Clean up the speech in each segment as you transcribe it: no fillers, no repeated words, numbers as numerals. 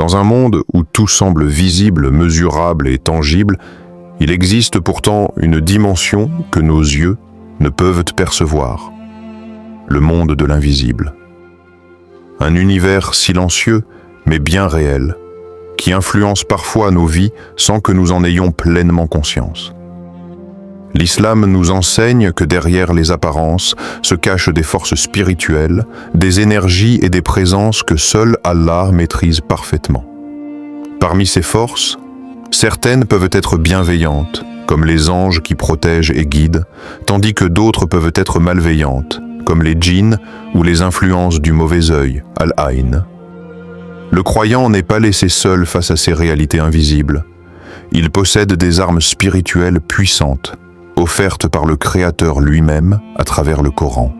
Dans un monde où tout semble visible, mesurable et tangible, il existe pourtant une dimension que nos yeux ne peuvent percevoir. Le monde de l'invisible. Un univers silencieux, mais bien réel, qui influence parfois nos vies sans que nous en ayons pleinement conscience. L'islam nous enseigne que derrière les apparences se cachent des forces spirituelles, des énergies et des présences que seul Allah maîtrise parfaitement. Parmi ces forces, certaines peuvent être bienveillantes, comme les anges qui protègent et guident, tandis que d'autres peuvent être malveillantes, comme les djinns ou les influences du mauvais œil, Al-Ayn. Le croyant n'est pas laissé seul face à ces réalités invisibles. Il possède des armes spirituelles puissantes, offertes par le Créateur lui-même à travers le Coran.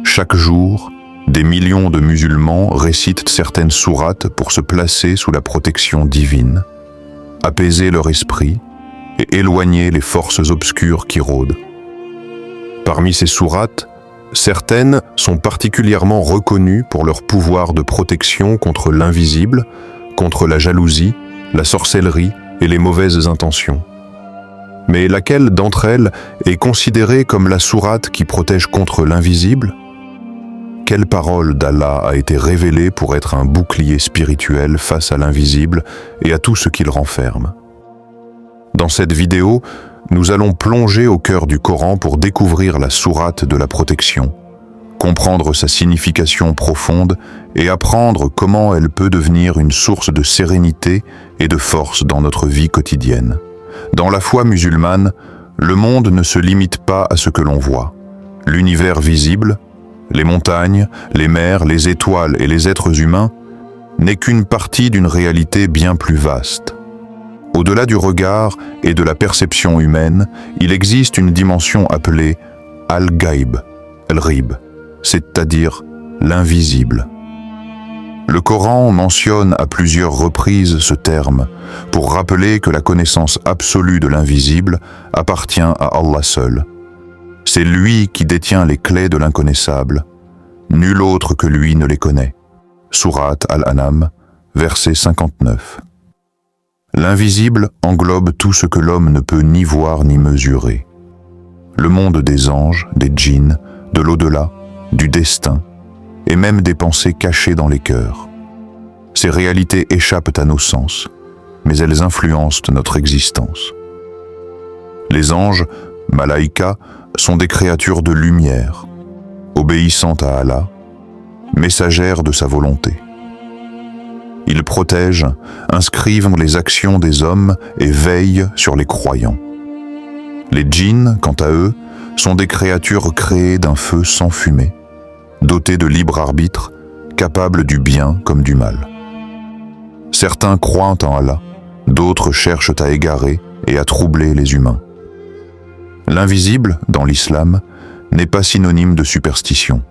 Chaque jour, des millions de musulmans récitent certaines sourates pour se placer sous la protection divine, apaiser leur esprit et éloigner les forces obscures qui rôdent. Parmi ces sourates, certaines sont particulièrement reconnues pour leur pouvoir de protection contre l'invisible, contre la jalousie, la sorcellerie et les mauvaises intentions. Mais laquelle d'entre elles est considérée comme la sourate qui protège contre l'invisible? Quelle parole d'Allah a été révélée pour être un bouclier spirituel face à l'invisible et à tout ce qu'il renferme? Dans cette vidéo, nous allons plonger au cœur du Coran pour découvrir la sourate de la protection, comprendre sa signification profonde et apprendre comment elle peut devenir une source de sérénité et de force dans notre vie quotidienne. Dans la foi musulmane, le monde ne se limite pas à ce que l'on voit. L'univers visible, les montagnes, les mers, les étoiles et les êtres humains n'est qu'une partie d'une réalité bien plus vaste. Au-delà du regard et de la perception humaine, il existe une dimension appelée Al-Ghaib, Al-Rib, c'est-à-dire l'invisible. Le Coran mentionne à plusieurs reprises ce terme pour rappeler que la connaissance absolue de l'invisible appartient à Allah seul. C'est lui qui détient les clés de l'inconnaissable. Nul autre que lui ne les connaît. Sourate Al-An'am, verset 59. L'invisible englobe tout ce que l'homme ne peut ni voir ni mesurer. Le monde des anges, des djinns, de l'au-delà, du destin, et même des pensées cachées dans les cœurs. Ces réalités échappent à nos sens, mais elles influencent notre existence. Les anges, malaïka, sont des créatures de lumière, obéissantes à Allah, messagères de sa volonté. Ils protègent, inscrivent les actions des hommes et veillent sur les croyants. Les djinns, quant à eux, sont des créatures créées d'un feu sans fumée, dotées de libre arbitre, capables du bien comme du mal. Certains croient en Allah, d'autres cherchent à égarer et à troubler les humains. L'invisible, dans l'islam, n'est pas synonyme de superstition.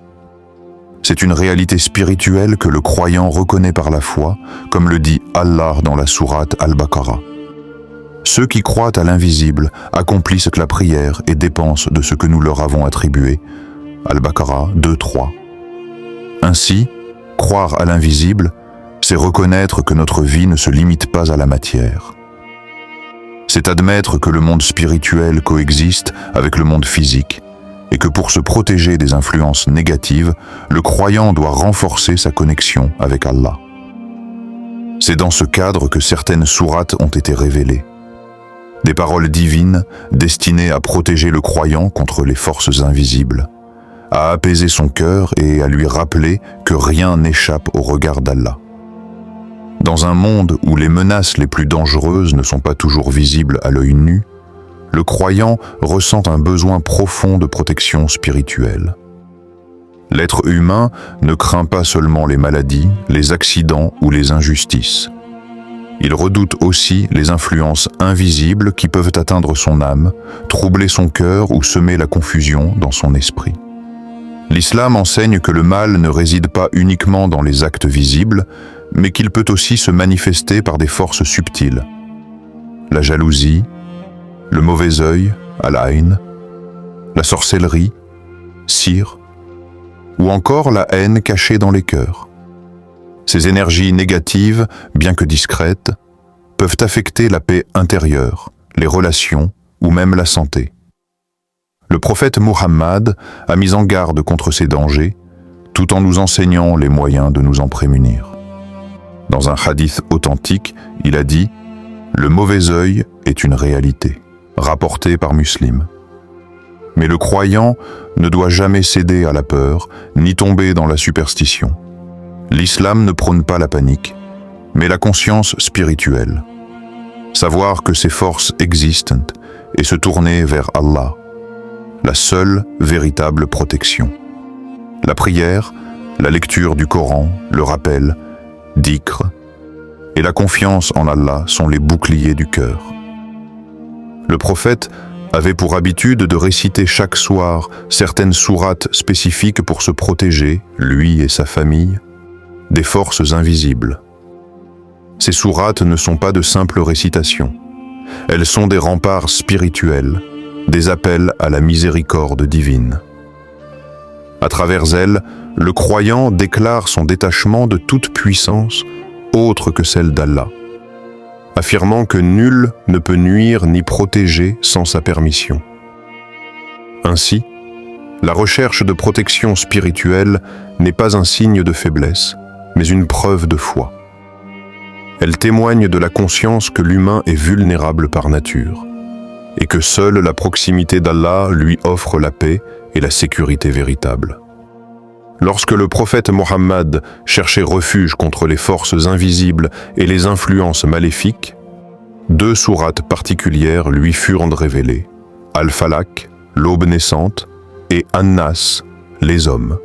C'est une réalité spirituelle que le croyant reconnaît par la foi, comme le dit Allah dans la sourate Al-Baqarah. Ceux qui croient à l'invisible accomplissent la prière et dépensent de ce que nous leur avons attribué. Al-Baqarah 2:3. Ainsi, croire à l'invisible, c'est reconnaître que notre vie ne se limite pas à la matière. C'est admettre que le monde spirituel coexiste avec le monde physique et que pour se protéger des influences négatives, le croyant doit renforcer sa connexion avec Allah. C'est dans ce cadre que certaines sourates ont été révélées. Des paroles divines destinées à protéger le croyant contre les forces invisibles, à apaiser son cœur et à lui rappeler que rien n'échappe au regard d'Allah. Dans un monde où les menaces les plus dangereuses ne sont pas toujours visibles à l'œil nu, le croyant ressent un besoin profond de protection spirituelle. L'être humain ne craint pas seulement les maladies, les accidents ou les injustices. Il redoute aussi les influences invisibles qui peuvent atteindre son âme, troubler son cœur ou semer la confusion dans son esprit. L'islam enseigne que le mal ne réside pas uniquement dans les actes visibles, mais qu'il peut aussi se manifester par des forces subtiles. La jalousie, le mauvais œil, Al-Ayn, la sorcellerie, Sir, ou encore la haine cachée dans les cœurs. Ces énergies négatives, bien que discrètes, peuvent affecter la paix intérieure, les relations ou même la santé. Le prophète Muhammad a mis en garde contre ces dangers, tout en nous enseignant les moyens de nous en prémunir. Dans un hadith authentique, il a dit « Le mauvais œil est une réalité », rapporté par Muslim. Mais le croyant ne doit jamais céder à la peur, ni tomber dans la superstition. L'islam ne prône pas la panique, mais la conscience spirituelle. Savoir que ces forces existent et se tourner vers Allah, la seule véritable protection. La prière, la lecture du Coran, le rappel, dhikr, et la confiance en Allah sont les boucliers du cœur. Le prophète avait pour habitude de réciter chaque soir certaines sourates spécifiques pour se protéger, lui et sa famille, des forces invisibles. Ces sourates ne sont pas de simples récitations. Elles sont des remparts spirituels, des appels à la miséricorde divine. À travers elles, le croyant déclare son détachement de toute puissance autre que celle d'Allah, affirmant que nul ne peut nuire ni protéger sans sa permission. Ainsi, la recherche de protection spirituelle n'est pas un signe de faiblesse, mais une preuve de foi. Elle témoigne de la conscience que l'humain est vulnérable par nature, et que seule la proximité d'Allah lui offre la paix et la sécurité véritable. Lorsque le prophète Mohammed cherchait refuge contre les forces invisibles et les influences maléfiques, 2 sourates particulières lui furent révélées, Al-Falaq, l'aube naissante, et An-Nas, les hommes.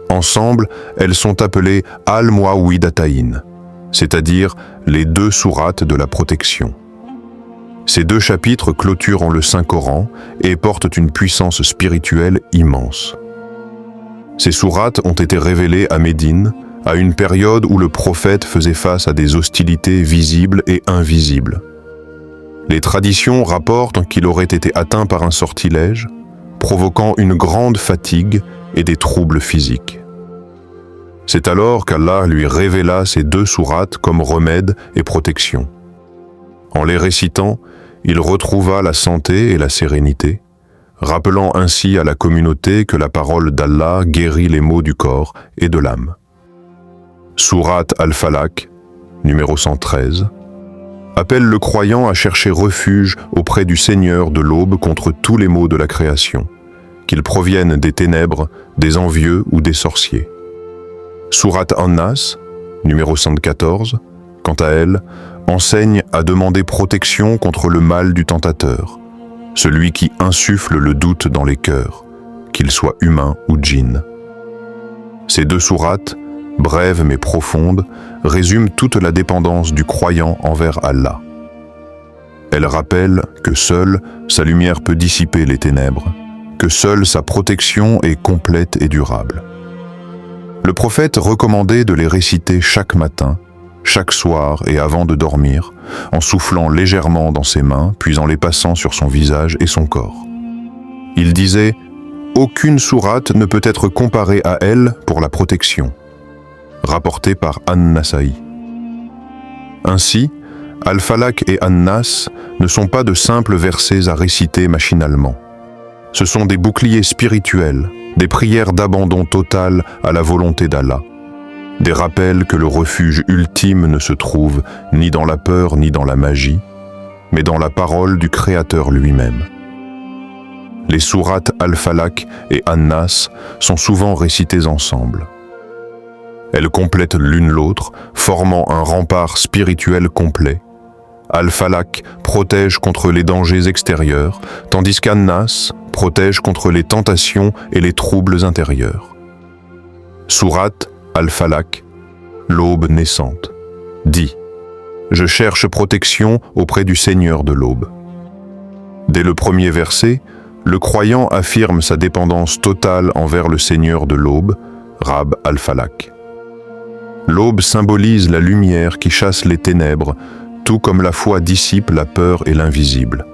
Ensemble, elles sont appelées Al-Muawwidatayn, c'est-à-dire les 2 sourates de la protection. Ces 2 chapitres clôturent le Saint-Coran et portent une puissance spirituelle immense. Ces sourates ont été révélées à Médine, à une période où le prophète faisait face à des hostilités visibles et invisibles. Les traditions rapportent qu'il aurait été atteint par un sortilège, provoquant une grande fatigue et des troubles physiques. C'est alors qu'Allah lui révéla ces 2 sourates comme remède et protection. En les récitant, il retrouva la santé et la sérénité, rappelant ainsi à la communauté que la parole d'Allah guérit les maux du corps et de l'âme. Sourate Al-Falaq, numéro 113, appelle le croyant à chercher refuge auprès du Seigneur de l'aube contre tous les maux de la création, qu'ils proviennent des ténèbres, des envieux ou des sorciers. Sourate An-Nas, numéro 114, quant à elle, enseigne à demander protection contre le mal du tentateur, celui qui insuffle le doute dans les cœurs, qu'il soit humain ou djinn. Ces 2 sourates, brèves mais profondes, résument toute la dépendance du croyant envers Allah. Elles rappellent que seule sa lumière peut dissiper les ténèbres, que seule sa protection est complète et durable. Le prophète recommandait de les réciter chaque matin, chaque soir et avant de dormir, en soufflant légèrement dans ses mains, puis en les passant sur son visage et son corps. Il disait « Aucune sourate ne peut être comparée à elle pour la protection », rapporté par An-Nasa'i. Ainsi, Al-Falaq et An-Nas ne sont pas de simples versets à réciter machinalement. Ce sont des boucliers spirituels, des prières d'abandon total à la volonté d'Allah, des rappels que le refuge ultime ne se trouve ni dans la peur ni dans la magie, mais dans la parole du Créateur lui-même. Les sourates Al-Falaq et An-Nas sont souvent récitées ensemble. Elles complètent l'une l'autre, formant un rempart spirituel complet. Al-Falaq protège contre les dangers extérieurs, tandis qu'An-Nas protège contre les tentations et les troubles intérieurs. Sourate Al-Falaq, l'aube naissante, dit « Je cherche protection auprès du Seigneur de l'aube ». Dès le premier verset, le croyant affirme sa dépendance totale envers le Seigneur de l'aube, Rab al-Falaq. L'aube symbolise la lumière qui chasse les ténèbres, tout comme la foi dissipe la peur et l'invisible.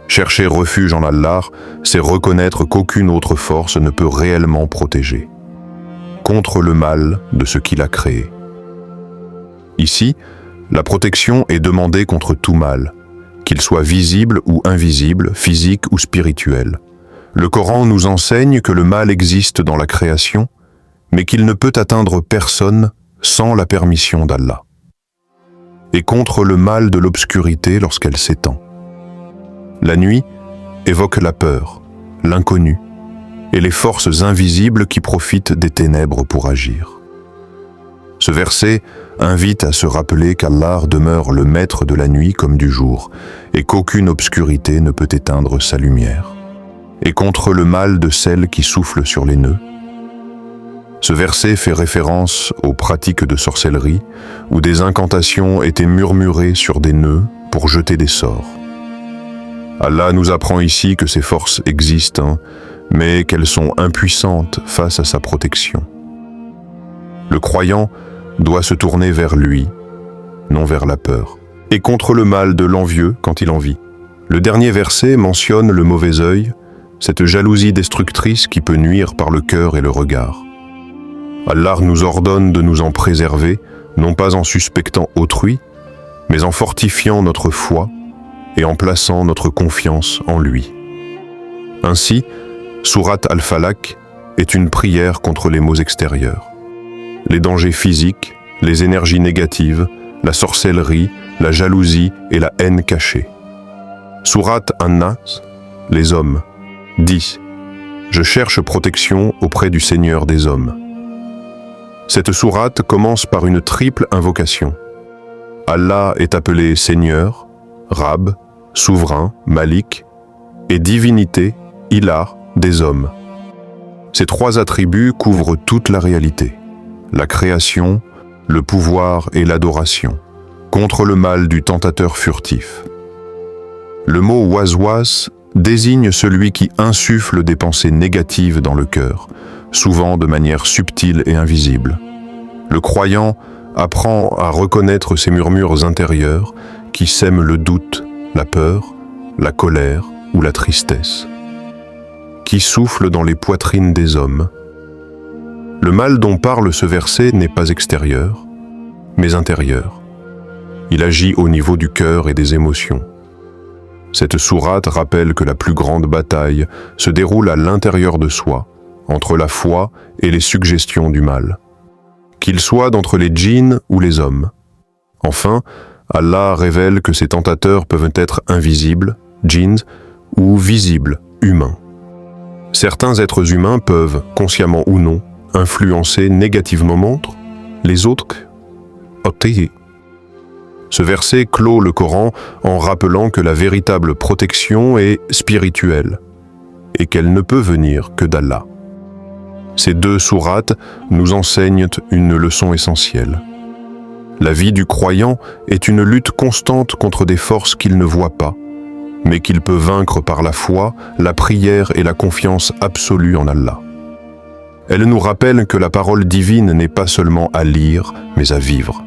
Chercher refuge en Allah, c'est reconnaître qu'aucune autre force ne peut réellement protéger. contre le mal de ce qu'il a créé. Ici, la protection est demandée contre tout mal, qu'il soit visible ou invisible, physique ou spirituel. Le Coran nous enseigne que le mal existe dans la création, mais qu'il ne peut atteindre personne sans la permission d'Allah. Et contre le mal de l'obscurité lorsqu'elle s'étend. La nuit évoque la peur, l'inconnu, et les forces invisibles qui profitent des ténèbres pour agir. Ce verset invite à se rappeler qu'Allah demeure le maître de la nuit comme du jour, et qu'aucune obscurité ne peut éteindre sa lumière. Et contre le mal de celle qui souffle sur les nœuds. Ce verset fait référence aux pratiques de sorcellerie, où des incantations étaient murmurées sur des nœuds pour jeter des sorts. Allah nous apprend ici que ces forces existent, mais qu'elles sont impuissantes face à sa protection. Le croyant doit se tourner vers lui, non vers la peur, et contre le mal de l'envieux quand il envie. Le dernier verset mentionne le mauvais œil, cette jalousie destructrice qui peut nuire par le cœur et le regard. Allah nous ordonne de nous en préserver, non pas en suspectant autrui, mais en fortifiant notre foi et en plaçant notre confiance en lui. Ainsi, Sourate Al-Falaq est une prière contre les maux extérieurs, les dangers physiques, les énergies négatives, la sorcellerie, la jalousie et la haine cachée. Sourate An-Nas, les hommes, dit « Je cherche protection auprès du Seigneur des hommes ». Cette sourate commence par une triple invocation. Allah est appelé Seigneur, Rab, souverain, Malik, et divinité, Ilah, des hommes. Ces trois attributs couvrent toute la réalité, la création, le pouvoir et l'adoration, contre le mal du tentateur furtif. Le mot waswas désigne celui qui insuffle des pensées négatives dans le cœur, souvent de manière subtile et invisible. Le croyant apprend à reconnaître ces murmures intérieurs qui sèment le doute, la peur, la colère ou la tristesse, qui soufflent dans les poitrines des hommes. Le mal dont parle ce verset n'est pas extérieur, mais intérieur. Il agit au niveau du cœur et des émotions. Cette sourate rappelle que la plus grande bataille se déroule à l'intérieur de soi, entre la foi et les suggestions du mal, qu'il soit d'entre les djinns ou les hommes. Enfin, Allah révèle que ces tentateurs peuvent être invisibles, djinns, ou visibles, humains. Certains êtres humains peuvent, consciemment ou non, influencer négativement les autres. Ce verset clôt le Coran en rappelant que la véritable protection est spirituelle et qu'elle ne peut venir que d'Allah. Ces deux sourates nous enseignent une leçon essentielle. La vie du croyant est une lutte constante contre des forces qu'il ne voit pas, mais qu'il peut vaincre par la foi, la prière et la confiance absolue en Allah. Elle nous rappelle que la parole divine n'est pas seulement à lire, mais à vivre.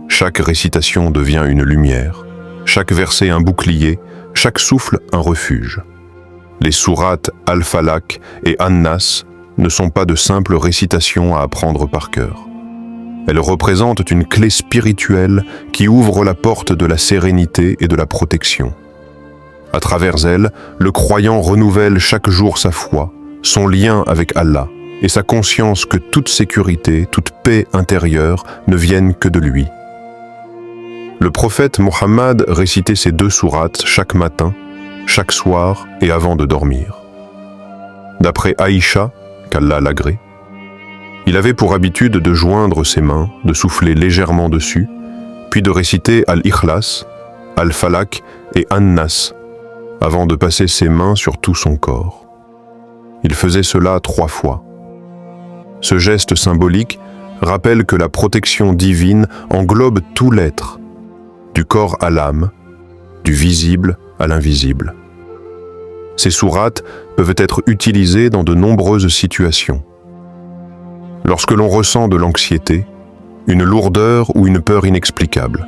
Chaque récitation devient une lumière, chaque verset un bouclier, chaque souffle un refuge. Les sourates Al-Falaq et An-Nas ne sont pas de simples récitations à apprendre par cœur. Elles représentent une clé spirituelle qui ouvre la porte de la sérénité et de la protection. À travers elles, le croyant renouvelle chaque jour sa foi, son lien avec Allah et sa conscience que toute sécurité, toute paix intérieure ne viennent que de lui. Le prophète Mohammed récitait ces deux sourates chaque matin, chaque soir et avant de dormir. D'après Aïcha, qu'Allah l'agrée, il avait pour habitude de joindre ses mains, de souffler légèrement dessus, puis de réciter Al-Ikhlas, Al-Falaq et An-Nas, avant de passer ses mains sur tout son corps. Il faisait cela 3 fois. Ce geste symbolique rappelle que la protection divine englobe tout l'être, du corps à l'âme, du visible à l'invisible. Ces sourates peuvent être utilisées dans de nombreuses situations. Lorsque l'on ressent de l'anxiété, une lourdeur ou une peur inexplicable.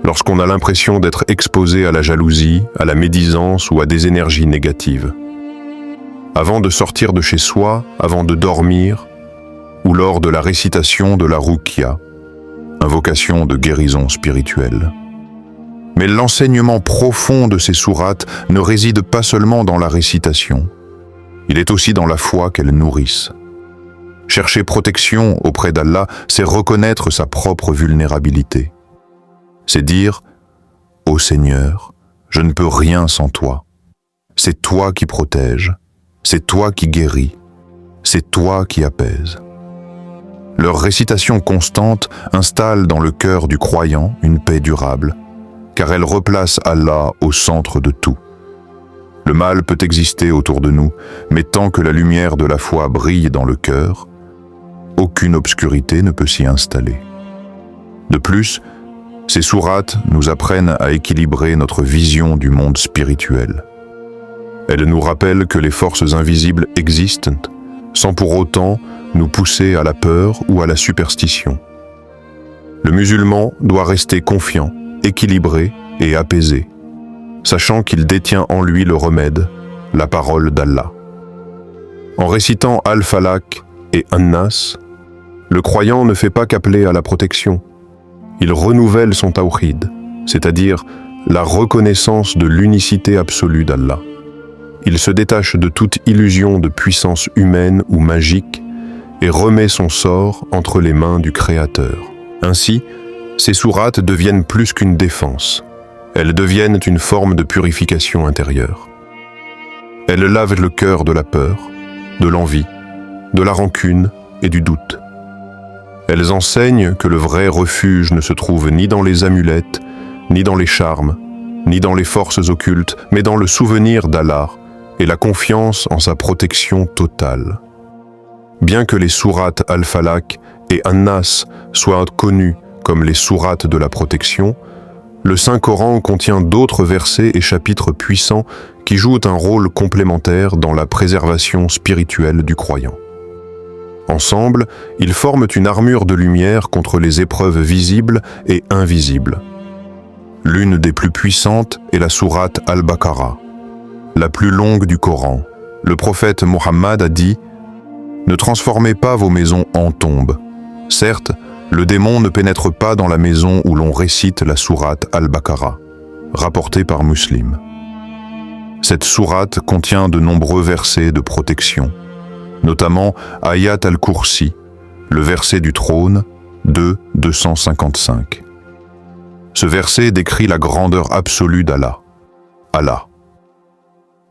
Lorsqu'on a l'impression d'être exposé à la jalousie, à la médisance ou à des énergies négatives. Avant de sortir de chez soi, avant de dormir, ou lors de la récitation de la Ruqya, invocation de guérison spirituelle. Mais l'enseignement profond de ces sourates ne réside pas seulement dans la récitation, il est aussi dans la foi qu'elles nourrissent. Chercher protection auprès d'Allah, c'est reconnaître sa propre vulnérabilité. C'est dire « Ô Seigneur, je ne peux rien sans toi. C'est toi qui protèges, c'est toi qui guéris, c'est toi qui apaises. » Leur récitation constante installe dans le cœur du croyant une paix durable, car elle replace Allah au centre de tout. Le mal peut exister autour de nous, mais tant que la lumière de la foi brille dans le cœur, aucune obscurité ne peut s'y installer. De plus, ces sourates nous apprennent à équilibrer notre vision du monde spirituel. Elles nous rappellent que les forces invisibles existent, sans pour autant nous pousser à la peur ou à la superstition. Le musulman doit rester confiant, équilibré et apaisé, sachant qu'il détient en lui le remède, la parole d'Allah. En récitant Al-Falaq et An-Nas, le croyant ne fait pas qu'appeler à la protection. Il renouvelle son tawhid, c'est-à-dire la reconnaissance de l'unicité absolue d'Allah. Il se détache de toute illusion de puissance humaine ou magique et remet son sort entre les mains du Créateur. Ainsi, ces sourates deviennent plus qu'une défense. Elles deviennent une forme de purification intérieure. Elles lavent le cœur de la peur, de l'envie, de la rancune et du doute. Elles enseignent que le vrai refuge ne se trouve ni dans les amulettes, ni dans les charmes, ni dans les forces occultes, mais dans le souvenir d'Allah et la confiance en sa protection totale. Bien que les sourates Al-Falaq et An-Nas soient connues comme les sourates de la protection, le Saint-Coran contient d'autres versets et chapitres puissants qui jouent un rôle complémentaire dans la préservation spirituelle du croyant. Ensemble, ils forment une armure de lumière contre les épreuves visibles et invisibles. L'une des plus puissantes est la sourate Al-Baqarah, la plus longue du Coran. Le prophète Mohammed a dit « Ne transformez pas vos maisons en tombes. Certes, le démon ne pénètre pas dans la maison où l'on récite la sourate Al-Baqarah, rapportée par Muslim. » Cette sourate contient de nombreux versets de protection, notamment Ayat al-Kursi, le verset du trône, 2:255. Ce verset décrit la grandeur absolue d'Allah. Allah,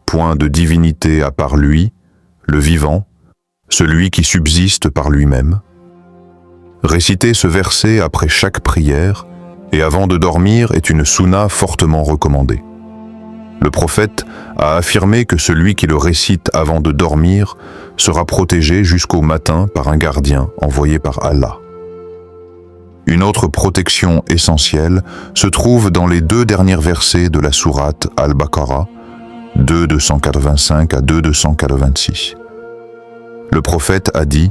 point de divinité à part lui, le vivant, celui qui subsiste par lui-même. Réciter ce verset après chaque prière et avant de dormir est une sunna fortement recommandée. Le prophète a affirmé que celui qui le récite avant de dormir sera protégé jusqu'au matin par un gardien envoyé par Allah. Une autre protection essentielle se trouve dans les deux derniers versets de la sourate Al-Baqarah, 2:285 à 2:286. Le prophète a dit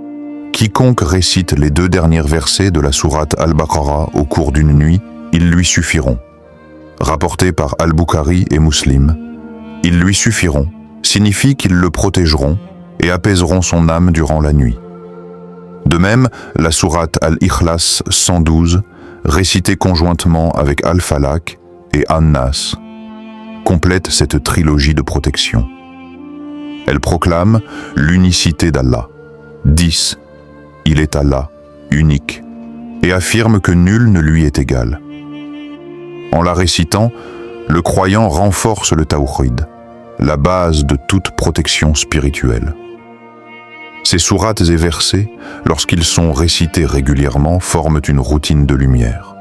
« Quiconque récite les deux derniers versets de la sourate Al-Baqarah au cours d'une nuit, ils lui suffiront. » Rapporté par Al-Bukhari et Muslim, « Ils lui suffiront » signifie qu'ils le protégeront et apaiseront son âme durant la nuit. De même, la sourate Al-Ikhlas 112, récitée conjointement avec Al-Falaq et An-Nas, complète cette trilogie de protection. Elle proclame l'unicité d'Allah. 10. Il est Allah, unique, et affirme que nul ne lui est égal. En la récitant, le croyant renforce le tawhid, la base de toute protection spirituelle. Ces sourates et versets, lorsqu'ils sont récités régulièrement, forment une routine de lumière.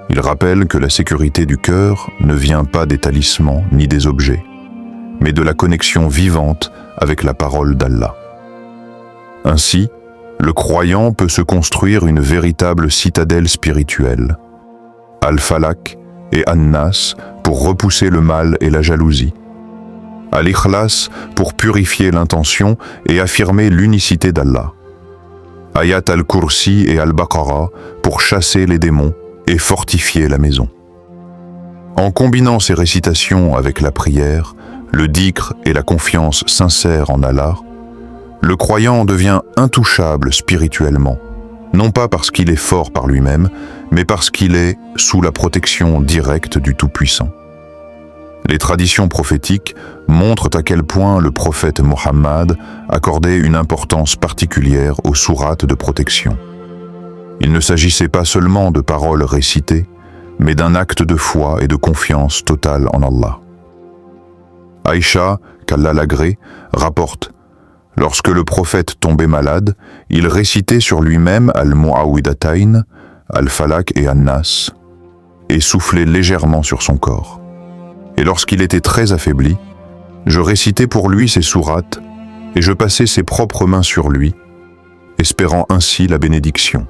Ils rappellent que la sécurité du cœur ne vient pas des talismans ni des objets, mais de la connexion vivante avec la parole d'Allah. Ainsi, le croyant peut se construire une véritable citadelle spirituelle, Al-Falaq et An-Nas pour repousser le mal et la jalousie, Al-Ikhlas pour purifier l'intention et affirmer l'unicité d'Allah, Ayat al-Kursi et Al-Baqarah pour chasser les démons et fortifier la maison. En combinant ces récitations avec la prière, le dhikr et la confiance sincère en Allah, Le croyant devient intouchable spirituellement, non pas parce qu'il est fort par lui-même, mais parce qu'il est sous la protection directe du Tout-Puissant. Les traditions prophétiques montrent à quel point le prophète Mohammed accordait une importance particulière aux sourates de protection. Il ne s'agissait pas seulement de paroles récitées, mais d'un acte de foi et de confiance totale en Allah. Aïcha, qu'Allah l'agrée, rapporte: lorsque le prophète tombait malade, il récitait sur lui-même Al-Mu'awwidatayn, Al-Falaq et An-Nas, et soufflait légèrement sur son corps. Et lorsqu'il était très affaibli, je récitais pour lui ces sourates, et je passais ses propres mains sur lui, espérant ainsi la bénédiction.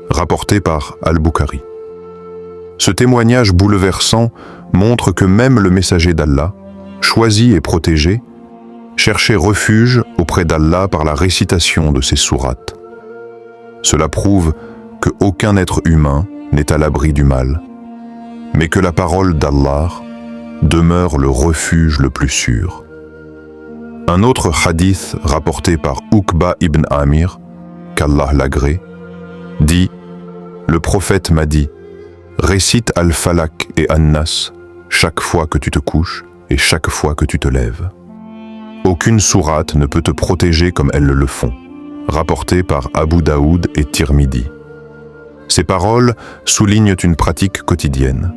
Rapporté par Al-Bukhari. Ce témoignage bouleversant montre que même le messager d'Allah, choisi et protégé, cherchait refuge auprès d'Allah par la récitation de ces sourates. Cela prouve qu'aucun être humain n'est à l'abri du mal, mais que la parole d'Allah demeure le refuge le plus sûr. Un autre hadith rapporté par Uqba ibn Amir, qu'Allah l'agrée, dit: le prophète m'a dit, récite Al-Falaq et An-Nas chaque fois que tu te couches et chaque fois que tu te lèves. Aucune sourate ne peut te protéger comme elles le font. Rapporté par Abu Daoud et Tirmidhi. Ces paroles soulignent une pratique quotidienne.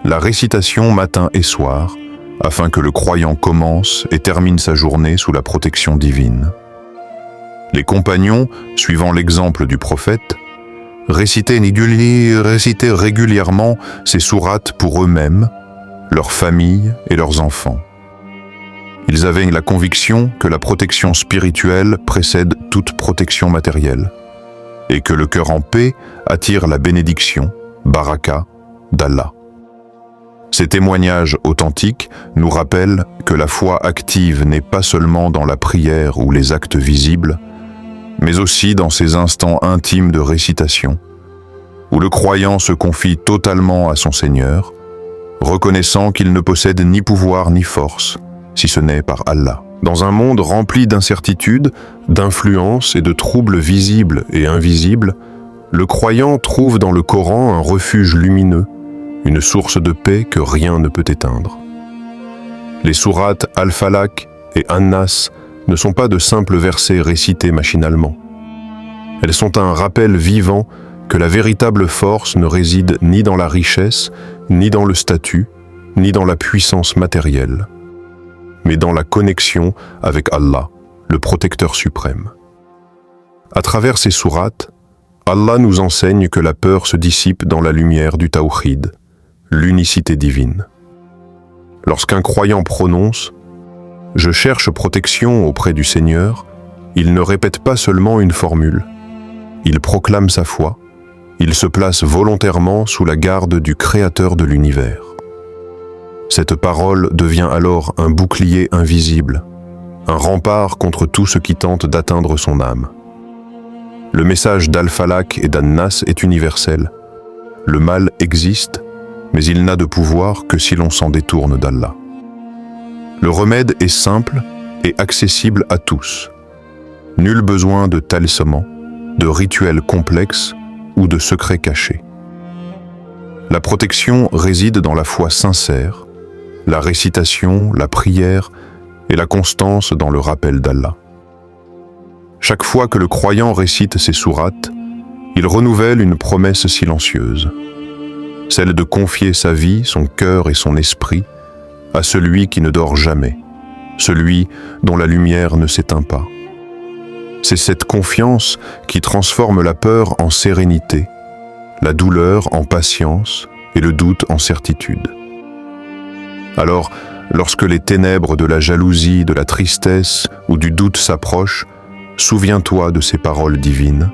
La récitation matin et soir, afin que le croyant commence et termine sa journée sous la protection divine. Les compagnons, suivant l'exemple du prophète, récitaient régulièrement ces sourates pour eux-mêmes, leurs familles et leurs enfants. Ils avaient la conviction que la protection spirituelle précède toute protection matérielle et que le cœur en paix attire la bénédiction, baraka, d'Allah. Ces témoignages authentiques nous rappellent que la foi active n'est pas seulement dans la prière ou les actes visibles, mais aussi dans ces instants intimes de récitation, où le croyant se confie totalement à son Seigneur, reconnaissant qu'il ne possède ni pouvoir ni force, si ce n'est par Allah. Dans un monde rempli d'incertitudes, d'influences et de troubles visibles et invisibles, le croyant trouve dans le Coran un refuge lumineux, une source de paix que rien ne peut éteindre. Les sourates Al-Falaq et An-Nas ne sont pas de simples versets récités machinalement. Elles sont un rappel vivant que la véritable force ne réside ni dans la richesse, ni dans le statut, ni dans la puissance matérielle, mais dans la connexion avec Allah, le protecteur suprême. À travers ces sourates, Allah nous enseigne que la peur se dissipe dans la lumière du Tawhid, l'unicité divine. Lorsqu'un croyant prononce « Je cherche protection auprès du Seigneur », il ne répète pas seulement une formule. Il proclame sa foi, il se place volontairement sous la garde du Créateur de l'univers. Cette parole devient alors un bouclier invisible, un rempart contre tout ce qui tente d'atteindre son âme. Le message d'Al-Falaq et d'An-Nas est universel. Le mal existe, mais il n'a de pouvoir que si l'on s'en détourne d'Allah. Le remède est simple et accessible à tous. Nul besoin de talismans, de rituels complexes ou de secrets cachés. La protection réside dans la foi sincère, la récitation, la prière et la constance dans le rappel d'Allah. Chaque fois que le croyant récite ces sourates, il renouvelle une promesse silencieuse, celle de confier sa vie, son cœur et son esprit à celui qui ne dort jamais, celui dont la lumière ne s'éteint pas. C'est cette confiance qui transforme la peur en sérénité, la douleur en patience et le doute en certitude. Alors, lorsque les ténèbres de la jalousie, de la tristesse ou du doute s'approchent, souviens-toi de ces paroles divines.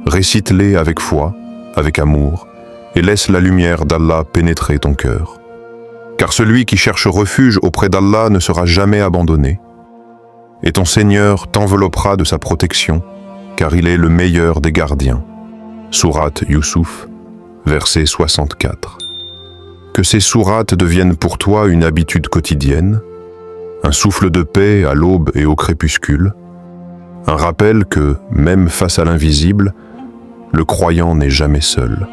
Récite-les avec foi, avec amour, et laisse la lumière d'Allah pénétrer ton cœur. Car celui qui cherche refuge auprès d'Allah ne sera jamais abandonné, et ton Seigneur t'enveloppera de sa protection, car il est le meilleur des gardiens. Sourate Yusuf, verset 64. Que ces sourates deviennent pour toi une habitude quotidienne, un souffle de paix à l'aube et au crépuscule, un rappel que, même face à l'invisible, le croyant n'est jamais seul.